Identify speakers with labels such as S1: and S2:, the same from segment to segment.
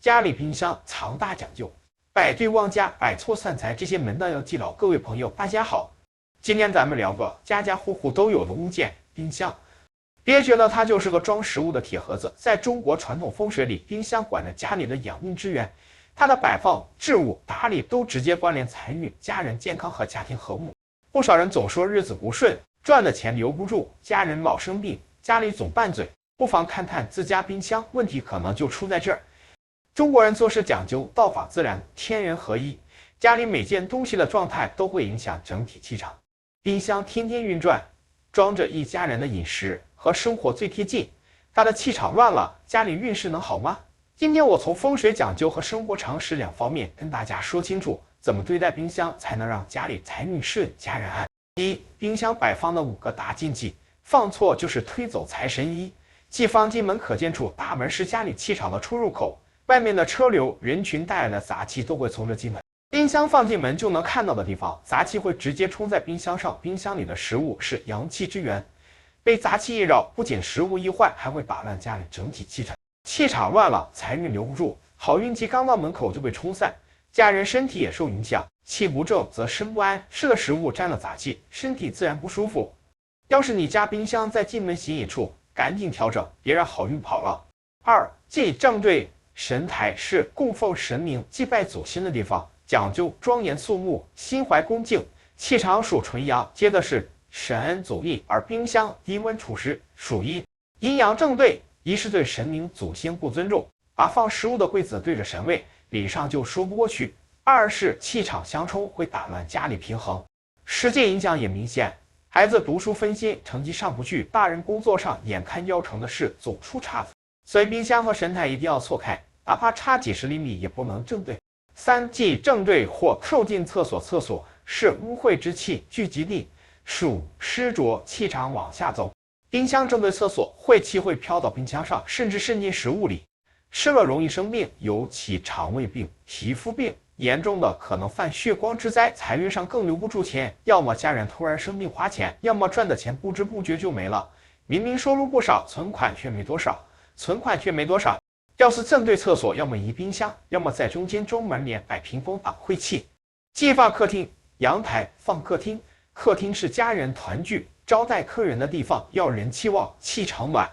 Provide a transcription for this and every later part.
S1: 家里冰箱藏大讲究，百对旺家，百错散财，这些门道要记牢。各位朋友，大家好，今天咱们聊个家家户户都有的物件——冰箱。别觉得它就是个装食物的铁盒子，在中国传统风水里，冰箱管着家里的养命之源，它的摆放、置物、打理都直接关联财运、家人健康和家庭和睦。不少人总说日子不顺，赚的钱留不住，家人老生病，家里总拌嘴，不妨看看自家冰箱，问题可能就出在这儿。中国人做事讲究道法自然，天人合一，家里每件东西的状态都会影响整体气场。冰箱天天运转，装着一家人的饮食和生活最贴近，它的气场乱了，家里运势能好吗？今天我从风水讲究和生活常识两方面跟大家说清楚，怎么对待冰箱才能让家里财运顺，家人安。一、冰箱摆放的5个大禁忌，放错就是推走财神。一、既放进门可见处，大门是家里气场的出入口，外面的车流、人群带来的杂气都会从这进门。冰箱放进门就能看到的地方，杂气会直接冲在冰箱上。冰箱里的食物是阳气之源，被杂气一扰，不仅食物易坏，还会打乱家里整体气场。气场乱了，财运留不住，好运气刚到门口就被冲散，家人身体也受影响。气不正则身不安，吃的食物沾了杂气，身体自然不舒服。要是你家冰箱在进门行引处，赶紧调整，别让好运跑了。2、忌正对。神台是供奉神明、祭拜祖先的地方，讲究庄严肃穆，心怀恭敬，气场属纯阳。接的是神祖印，而冰箱低温处湿，属阴，阴阳正对。一是对神明祖先不尊重，把放食物的柜子对着神位，礼上就说不过去；二是气场相冲，会打乱家里平衡。实际影响也明显，孩子读书分心，成绩上不去；大人工作上眼看要成的事总出岔子。所以冰箱和神台一定要错开，哪怕差几十厘米也不能正对。3、忌正对或凑近厕所。厕所是污秽之气聚集地，属湿浊，气场往下走。冰箱正对厕所，晦气会飘到冰箱上，甚至渗进食物里，吃了容易生病，尤其肠胃病、皮肤病，严重的可能犯血光之灾，财运上更留不住钱。要么家人突然生病花钱，要么赚的钱不知不觉就没了。明明收入不少，存款却没多少。要是正对厕所，要么移冰箱，要么在中间中门帘摆屏风挡晦气。忌放客厅，阳台放客厅。客厅是家人团聚、招待客人的地方，要人气旺，气场暖。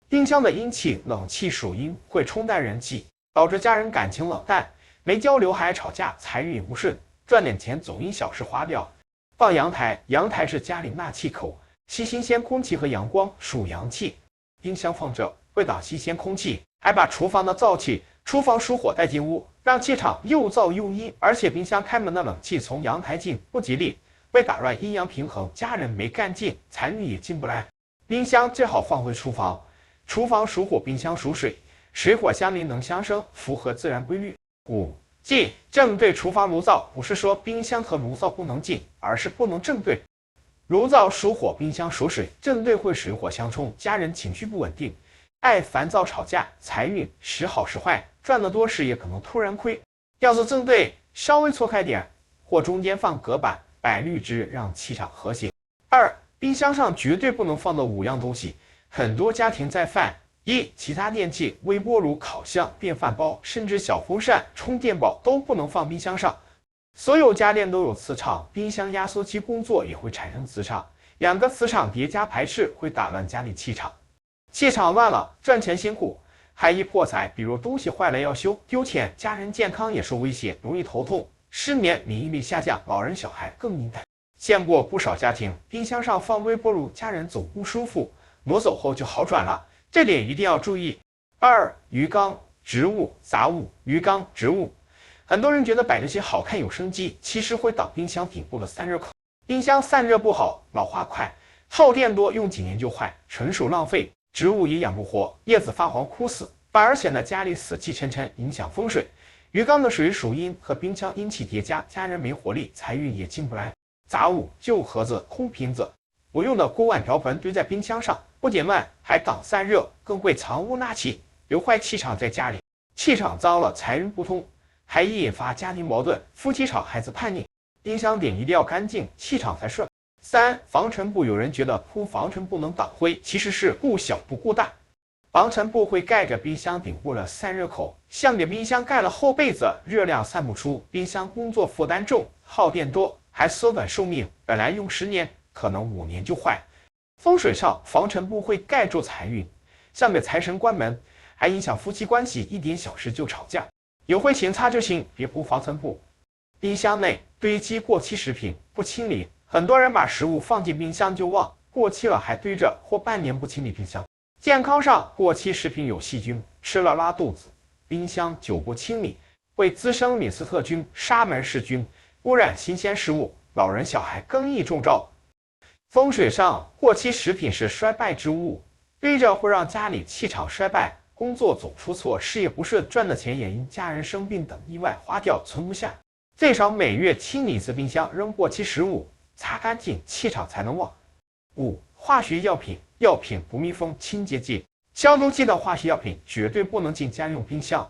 S1: 冰箱的阴气、冷气属阴，会冲淡人气，导致家人感情冷淡，没交流还吵架，财运也不顺，赚点钱总因小事花掉。放阳台，阳台是家里纳气口，吸新鲜空气和阳光，属阳气。冰箱放这会挡新鲜空气，还把厨房的燥气，厨房属火带进屋，让气场又燥又阴。而且冰箱开门的冷气从阳台进，不吉利，会打乱阴阳平衡，家人没干劲，财运也进不来。冰箱最好放回厨房，厨房属火，冰箱属水，水火相邻能相生，符合自然规律。5、忌正对厨房炉灶，不是说冰箱和炉灶不能进，而是不能正对。炉灶属火，冰箱属水，正对会水火相冲，家人情绪不稳定，爱烦躁吵架，财运时好时坏，赚得多时也可能突然亏。要是正对，稍微错开点，或中间放隔板，摆绿植，让气场和谐。2、冰箱上绝对不能放的5样东西，很多家庭在犯。1、其他电器，微波炉、烤箱、电饭煲，甚至小风扇、充电宝都不能放冰箱上。所有家电都有磁场，冰箱压缩机工作也会产生磁场，2个磁场叠加排斥，会打乱家里气场。气场乱了，赚钱辛苦，还易破财，比如东西坏了要修，丢钱，家人健康也受威胁，容易头痛、失眠，免疫力下降，老人小孩更敏感。见过不少家庭，冰箱上放微波炉，家人总不舒服，挪走后就好转了，这点一定要注意。2、鱼缸、植物、杂物。鱼缸、植物，很多人觉得摆这些好看有生机，其实会挡冰箱顶部的散热口。冰箱散热不好，老化快，耗电多，用几年就坏，纯属浪费。植物也养不活，叶子发黄枯死，反而显得家里死气沉沉，影响风水。鱼缸的水属阴，和冰箱阴气叠加，家人没活力，财运也进不来。杂物，旧盒子、空瓶子，不用的锅碗瓢盆堆在冰箱上，不仅乱，还挡散热，更会藏污纳气，留坏气场在家里。气场糟了，财运不通，还易引发家庭矛盾，夫妻吵，孩子叛逆。冰箱顶一定要干净，气场才顺。3、防尘布，有人觉得铺防尘布能挡灰，其实是顾小不顾大。防尘布会盖着冰箱顶部的散热口，像给冰箱盖了厚被子，热量散不出，冰箱工作负担重，耗电多，还缩短寿命。本来用10年，可能5年就坏。风水上，防尘布会盖住财运，像给财神关门，还影响夫妻关系，一点小事就吵架。有灰勤擦就行，别铺防尘布。冰箱内堆积过期食品不清理，很多人把食物放进冰箱就忘，过期了还堆着，或半年不清理冰箱。健康上，过期食品有细菌，吃了拉肚子；冰箱久不清理，会滋生李斯特菌、沙门氏菌，污染新鲜食物，老人小孩更易中招。风水上，过期食品是衰败之物，堆着会让家里气场衰败，工作总出错，事业不顺，赚的钱也因家人生病等意外花掉，存不下。最少每月清理一次冰箱，扔过期食物，擦干净，气场才能旺。5. 化学药品，药品不密封，清洁剂、消毒剂的化学药品绝对不能进家用冰箱，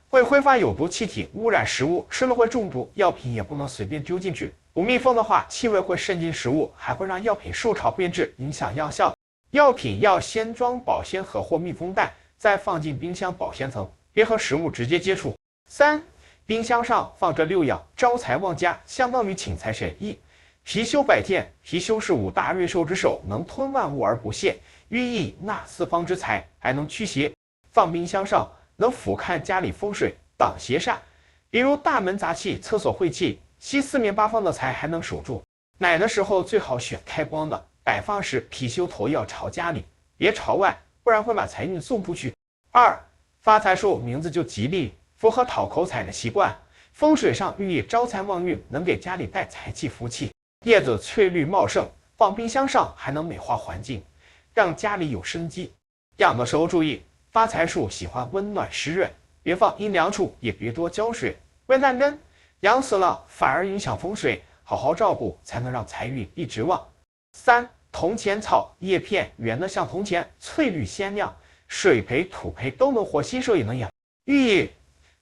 S1: 会挥发有毒气体，污染食物，吃了会中毒。药品也不能随便丢进去，不密封的话，气味会渗进食物，还会让药品受潮变质，影响药效。药品要先装保鲜盒或密封袋，再放进冰箱保鲜层，别和食物直接接触。3. 冰箱上放着6样招财旺家，相当于请财神。1. 貔貅摆件，貔貅是5大瑞兽之首，能吞万物而不泄，寓意纳四方之财，还能驱邪。放冰箱上能俯瞰家里风水，挡邪煞，比如大门杂气、厕所晦气，吸四面八方的财还能守住。买的时候最好选开光的，摆放时貔貅头要朝家里，别朝外，不然会把财运送出去。2. 发财树名字就吉利，符合讨口彩的习惯，风水上寓意招财旺运，能给家里带财气福气。叶子翠绿茂盛，放冰箱上还能美化环境，让家里有生机。养的时候注意，发财树喜欢温暖湿润，别放阴凉处，也别多浇水。危难根养死了反而影响风水，好好照顾才能让财运一直旺。3. 铜钱草，叶片圆的像铜钱，翠绿鲜亮，水培土培都能活，新手也能养，寓意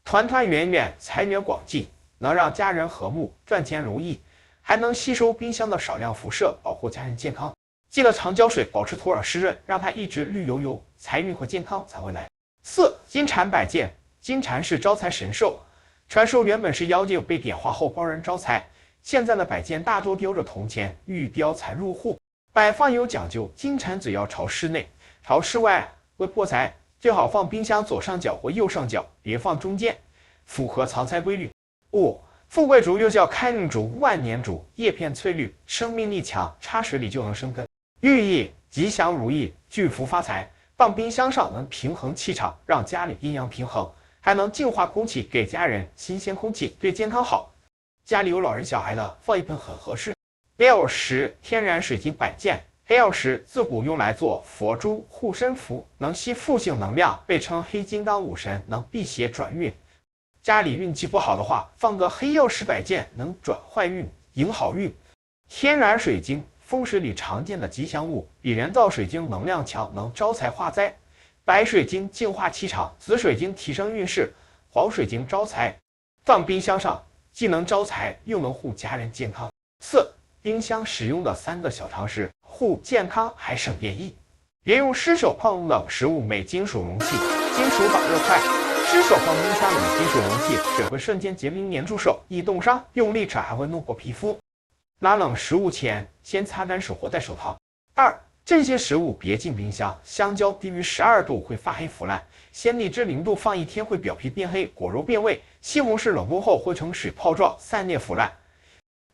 S1: 团团圆圆，财源广进，能让家人和睦，赚钱如意，还能吸收冰箱的少量辐射，保护家人健康。记得常浇水，保持土壤湿润，让它一直绿油油，财运和健康才会来。4. 金蝉摆件，金蝉是招财神兽，传说原本是妖精，被点化后帮人招财，现在的摆件大多丢着铜钱，寓招财入户。摆放有讲究，金蝉只要朝室内，朝室外会破财，最好放冰箱左上角或右上角，别放中间，符合藏财规律。5. 富贵竹又叫开运竹、万年竹，叶片翠绿，生命力强，插水里就能生根，寓意吉祥如意，巨福发财。放冰箱上能平衡气场，让家里阴阳平衡，还能净化空气，给家人新鲜空气，对健康好。家里有老人小孩的，放一盆很合适。6. 石，天然水晶摆件，黑曜石自古用来做佛珠、护身符，能吸负性能量，被称黑金刚武神，能辟邪转运。家里运气不好的话，放个黑曜石摆件，能转坏运，迎好运。天然水晶，风水里常见的吉祥物，比人造水晶能量强，能招财化灾。白水晶净化气场，紫水晶提升运势，黄水晶招财。放冰箱上，既能招财，又能护家人健康。4. 冰箱使用的3个小常识，护健康还省变异。别用湿手碰冷食物，美金属容器，金属导热快。湿手放冰箱里金属容器，水会瞬间结冰粘住手，易冻伤，用力扯还会弄破皮肤。拿冷食物前，先擦干手或戴手套。2. 这些食物别进冰箱，香蕉低于12度会发黑腐烂，鲜荔枝0度放1天会表皮变黑，果肉变味，西红柿冷冻后会成水泡状，散裂腐烂。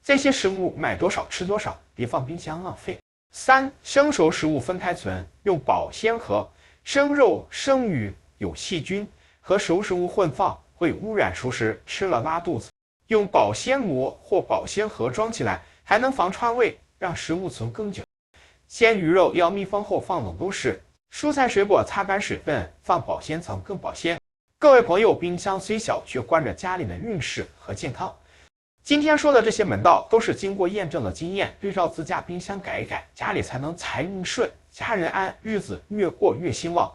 S1: 这些食物买多少吃多少，别放冰箱浪费。3. 生熟食物分开存，用保鲜盒。生肉、生鱼有细菌，和熟食物混放会污染熟食，吃了拉肚子。用保鲜膜或保鲜盒装起来，还能防串味，让食物存更久。鲜鱼肉要密封后放冷冻室，蔬菜水果擦干水分，放保鲜层更保鲜。各位朋友，冰箱虽小，却关着家里的运势和健康。今天说的这些门道都是经过验证的经验，对照自家冰箱改一改，家里才能财运顺，家人安，日子越过越兴旺。